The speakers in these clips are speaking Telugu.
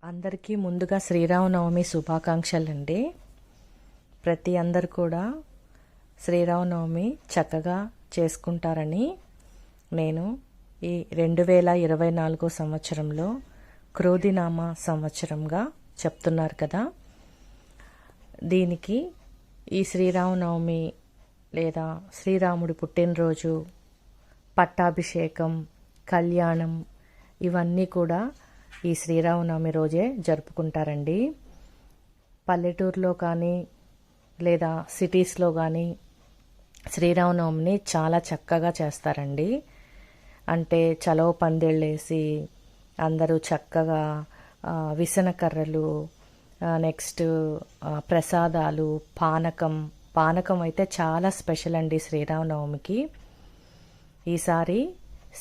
అందరికీ ముందుగా శ్రీరామనవమి శుభాకాంక్షలండి. ప్రతి అందరు కూడా శ్రీరామనవమి చక్కగా చేసుకుంటారని నేను ఈ 2024 సంవత్సరంలో క్రోధినామ సంవత్సరంగా చెప్తున్నారు కదా. దీనికి ఈ శ్రీరామనవమి లేదా శ్రీరాముడి పుట్టినరోజు, పట్టాభిషేకం, కళ్యాణం ఇవన్నీ కూడా ఈ శ్రీరామనవమి రోజే జరుపుకుంటారండి. పల్లెటూరులో కానీ లేదా సిటీస్లో కానీ శ్రీరామనవమిని చాలా చక్కగా చేస్తారండి. అంటే చలవ పందిళ్ళేసి అందరూ చక్కగా విసనకర్రలు, నెక్స్ట్ ప్రసాదాలు, పానకం అయితే చాలా స్పెషల్ అండి శ్రీరామనవమికి. ఈసారి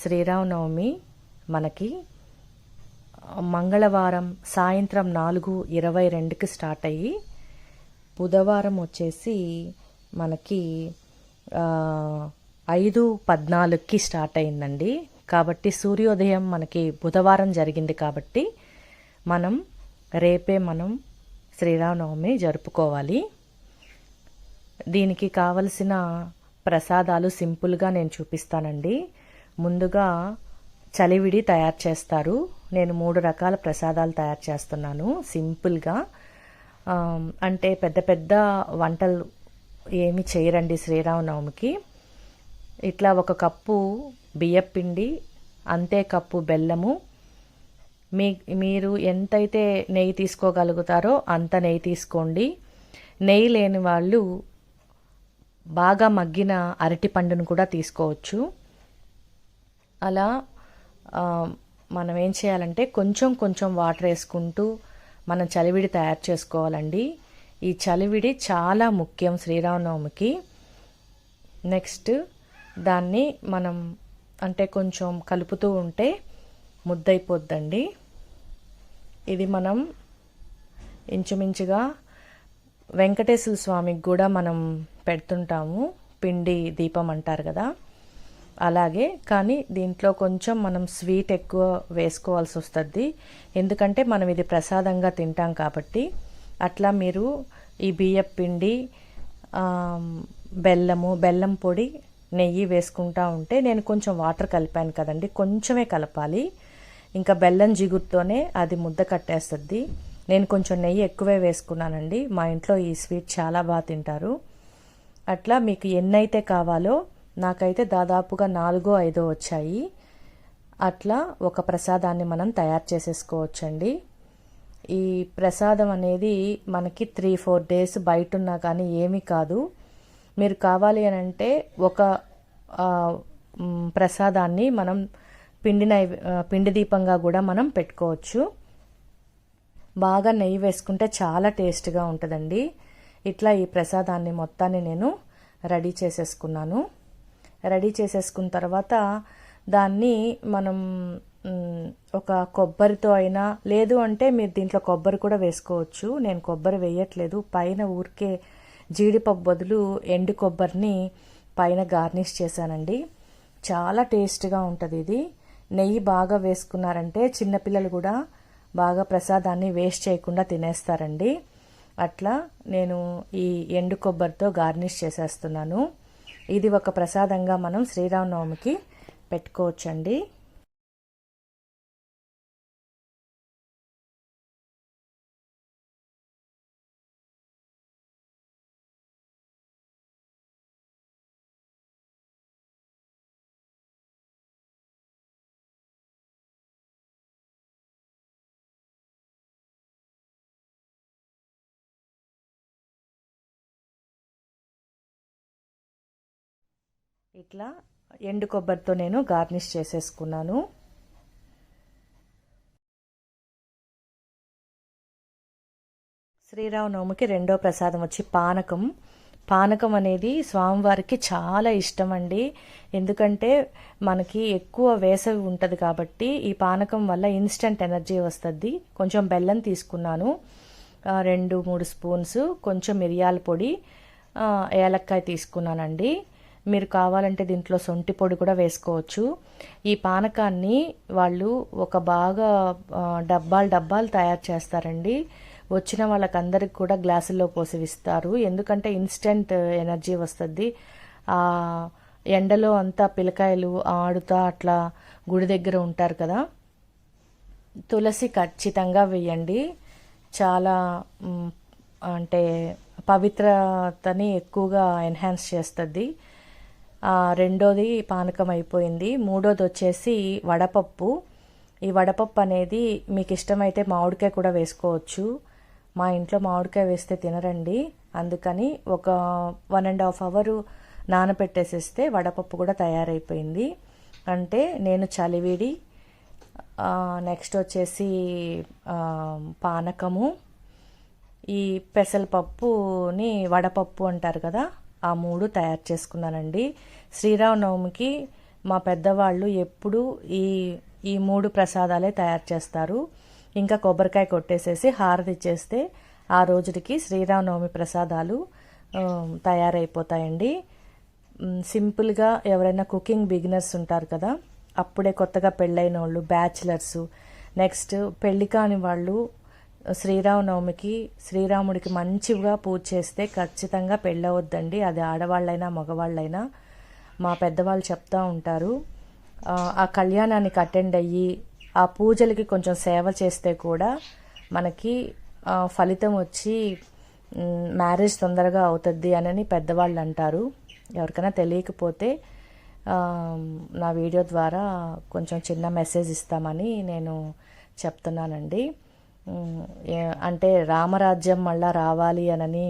శ్రీరామనవమి మనకి మంగళవారం సాయంత్రం 4:22కి స్టార్ట్ అయ్యి బుధవారం వచ్చేసి మనకి 5:14కి స్టార్ట్ అయిందండి. కాబట్టి సూర్యోదయం మనకి బుధవారం జరిగింది కాబట్టి రేపే మనం శ్రీరామనవమి జరుపుకోవాలి. దీనికి కావలసిన ప్రసాదాలు సింపుల్గా నేను చూపిస్తానండి. ముందుగా చలివిడి తయారు చేస్తారు. నేను 3 రకాల ప్రసాదాలు తయారు చేస్తున్నాను సింపుల్గా. అంటే పెద్ద పెద్ద వంటలు ఏమి చేయరండి శ్రీరామనవమికి. ఇట్లా 1 కప్పు బియ్యపిండి, అంతే కప్పు బెల్లము, మీరు ఎంతైతే నెయ్యి తీసుకోగలుగుతారో అంత నెయ్యి తీసుకోండి. నెయ్యి లేని వాళ్ళు బాగా మగ్గిన అరటిపండును కూడా తీసుకోవచ్చు. అలా మనం ఏం చేయాలంటే కొంచెం కొంచెం వాటర్ వేసుకుంటూ మనం చలివిడి తయారు చేసుకోవాలండి. ఈ చలివిడి చాలా ముఖ్యం శ్రీరామనవమికి. నెక్స్ట్ దాన్ని మనం అంటే కొంచెం కలుపుతూ ఉంటే ముద్దయిపోద్దండి. ఇది మనం ఇంచుమించుగా వెంకటేశ్వర స్వామికి కూడా మనం పెడుతుంటాము, పిండి దీపం అంటారు కదా, అలాగే. కానీ దీంట్లో కొంచెం మనం స్వీట్ ఎక్కువ వేసుకోవాల్సి వస్తుంది, ఎందుకంటే మనం ఇది ప్రసాదంగా తింటాం కాబట్టి. అట్లా మీరు ఈ బియ్యం పిండి, బెల్లం పొడి, నెయ్యి వేసుకుంటా ఉంటే, నేను కొంచెం వాటర్ కలిపాను కదండి, కొంచెమే కలపాలి. ఇంకా బెల్లం జిగురుతోనే అది ముద్ద కట్టేస్తుంది. నేను కొంచెం నెయ్యి ఎక్కువే వేసుకున్నానండి. మా ఇంట్లో ఈ స్వీట్ చాలా బాగా తింటారు. అట్లా మీకు ఎన్నైతే కావాలో, నాకైతే దాదాపుగా 4-5 వచ్చాయి. అట్లా ఒక ప్రసాదాన్ని మనం తయారు చేసేసుకోవచ్చండి. ఈ ప్రసాదం అనేది మనకి 3-4 డేస్ బయట ఉన్నా కానీ ఏమీ కాదు. మీరు కావాలి అని అంటే ఒక ప్రసాదాన్ని మనం పిండి దీపంగా కూడా మనం పెట్టుకోవచ్చు. బాగా నెయ్యి వేసుకుంటే చాలా టేస్ట్గా ఉంటుందండి. ఇట్లా ఈ ప్రసాదాన్ని మొత్తాన్ని నేను రెడీ చేసేసుకున్నాను. రెడీ చేసేసుకున్న తర్వాత దాన్ని మనం ఒక కొబ్బరితో అయినా, లేదు అంటే మీరు దీంట్లో కొబ్బరి కూడా వేసుకోవచ్చు. నేను కొబ్బరి వేయట్లేదు, పైన ఊరికే జీడిపప్పు బదులు ఎండు కొబ్బరిని పైన గార్నిష్ చేశానండి. చాలా టేస్ట్గా ఉంటుంది ఇది. నెయ్యి బాగా వేసుకున్నారంటే చిన్నపిల్లలు కూడా బాగా ప్రసాదాన్ని వేస్ట్ చేయకుండా తినేస్తారండి. అట్లా నేను ఈ ఎండు కొబ్బరితో గార్నిష్ చేసేస్తున్నాను. ఇది ఒక ప్రసాదంగా మనం శ్రీరామనవమికి పెట్టుకోవచ్చండి. ఇట్లా ఎండు కొబ్బరితో నేను గార్నిష్ చేసేసుకున్నాను. శ్రీరామనవమికి రెండో ప్రసాదం వచ్చి పానకం అనేది స్వామివారికి చాలా ఇష్టం అండి. ఎందుకంటే మనకి ఎక్కువ వేసవి ఉంటుంది కాబట్టి ఈ పానకం వల్ల ఇన్స్టెంట్ ఎనర్జీ వస్తుంది. కొంచెం బెల్లం తీసుకున్నాను, 2-3 స్పూన్స్, కొంచెం మిరియాల పొడి, ఏలక్కాయ తీసుకున్నానండి. మీరు కావాలంటే దీంట్లో సొంటి పొడి కూడా వేసుకోవచ్చు. ఈ పానకాన్ని వాళ్ళు ఒక బాగా డబ్బాలు తయారు చేస్తారండి. వచ్చిన వాళ్ళకందరికి కూడా గ్లాసుల్లో పోసి ఇస్తారు. ఎందుకంటే ఇన్స్టెంట్ ఎనర్జీ వస్తుంది. ఎండలో అంతా పిల్లకాయలు ఆడుతా అట్లా గుడి దగ్గర ఉంటారు కదా, తులసి ఖచ్చితంగా వేయండి. చాలా అంటే పవిత్రతని ఎక్కువగా ఎన్హాన్స్ చేస్తుంది. రెండోది పానకం అయిపోయింది. మూడోది వచ్చేసి వడపప్పు. ఈ వడపప్పు అనేది మీకు ఇష్టమైతే మామిడికాయ కూడా వేసుకోవచ్చు. మా ఇంట్లో మామిడికాయ వేస్తే తినరండి, అందుకని ఒక 1.5 అవర్ నానబెట్టేసేస్తే వడపప్పు కూడా తయారైపోయింది. అంటే నేను చలివిడి, నెక్స్ట్ వచ్చేసి పానకము, ఈ పెసరపప్పుని వడపప్పు అంటారు కదా, ఆ 3 తయారు చేసుకున్నానండి. శ్రీరామనవమికి మా పెద్దవాళ్ళు ఎప్పుడు ఈ 3 ప్రసాదాలే తయారు చేస్తారు. ఇంకా కొబ్బరికాయ కొట్టేసేసి హారతి ఇచ్చేస్తే ఆ రోజుకి శ్రీరామనవమి ప్రసాదాలు తయారైపోతాయండి. సింపుల్గా ఎవరైనా కుకింగ్ బిగినర్స్ ఉంటారు కదా, అప్పుడే కొత్తగా పెళ్ళైన వాళ్ళు, బ్యాచిలర్స్, నెక్స్ట్ పెళ్ళి కాని వాళ్ళు శ్రీరామనవమికి శ్రీరాముడికి మంచిగా పూజ చేస్తే ఖచ్చితంగా పెళ్ళవద్దండి. అది ఆడవాళ్ళైనా మగవాళ్ళైనా. మా పెద్దవాళ్ళు చెప్తూ ఉంటారు. ఆ కళ్యాణానికి అటెండ్ అయ్యి ఆ పూజలకి కొంచెం సేవ చేస్తే కూడా మనకి ఫలితం వచ్చి మ్యారేజ్ తొందరగా అవుతుంది అని పెద్దవాళ్ళు అంటారు. ఎవరికైనా తెలియకపోతే నా వీడియో ద్వారా కొంచెం చిన్న మెసేజ్ ఇస్తామని నేను చెప్తున్నానండి. అంటే రామరాజ్యం మళ్ళా రావాలి అని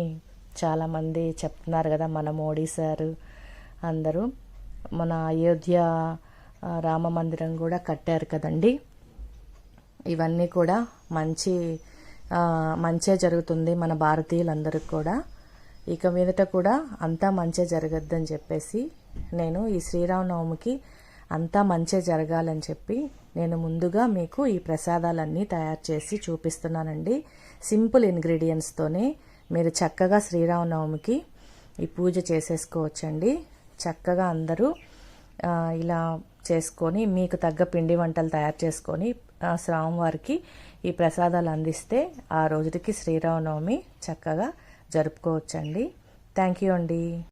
చాలామంది చెప్తున్నారు కదా, మన మోడీ సారు అందరూ. మన అయోధ్య రామ మందిరం కూడా కట్టారు కదండి. ఇవన్నీ కూడా మంచే జరుగుతుంది మన భారతీయులందరికీ కూడా. ఇక మీదట కూడా అంతా మంచే జరగద్దని చెప్పేసి నేను ఈ శ్రీరామనవమికి అంతా మంచే జరగాలని చెప్పి నేను ముందుగా మీకు ఈ ప్రసాదాలన్నీ తయారు చేసి చూపిస్తున్నానండి. సింపుల్ ఇంగ్రీడియంట్స్తోనే మీరు చక్కగా శ్రీరామనవమికి ఈ పూజ చేసేసుకోవచ్చండి. చక్కగా అందరూ ఇలా చేసుకొని మీకు తగ్గ పిండి వంటలు తయారు చేసుకొని స్వామివారికి ఈ ప్రసాదాలు అందిస్తే ఆ రోజుకి శ్రీరామనవమి చక్కగా జరుపుకోవచ్చండి. థ్యాంక్ యూ అండి.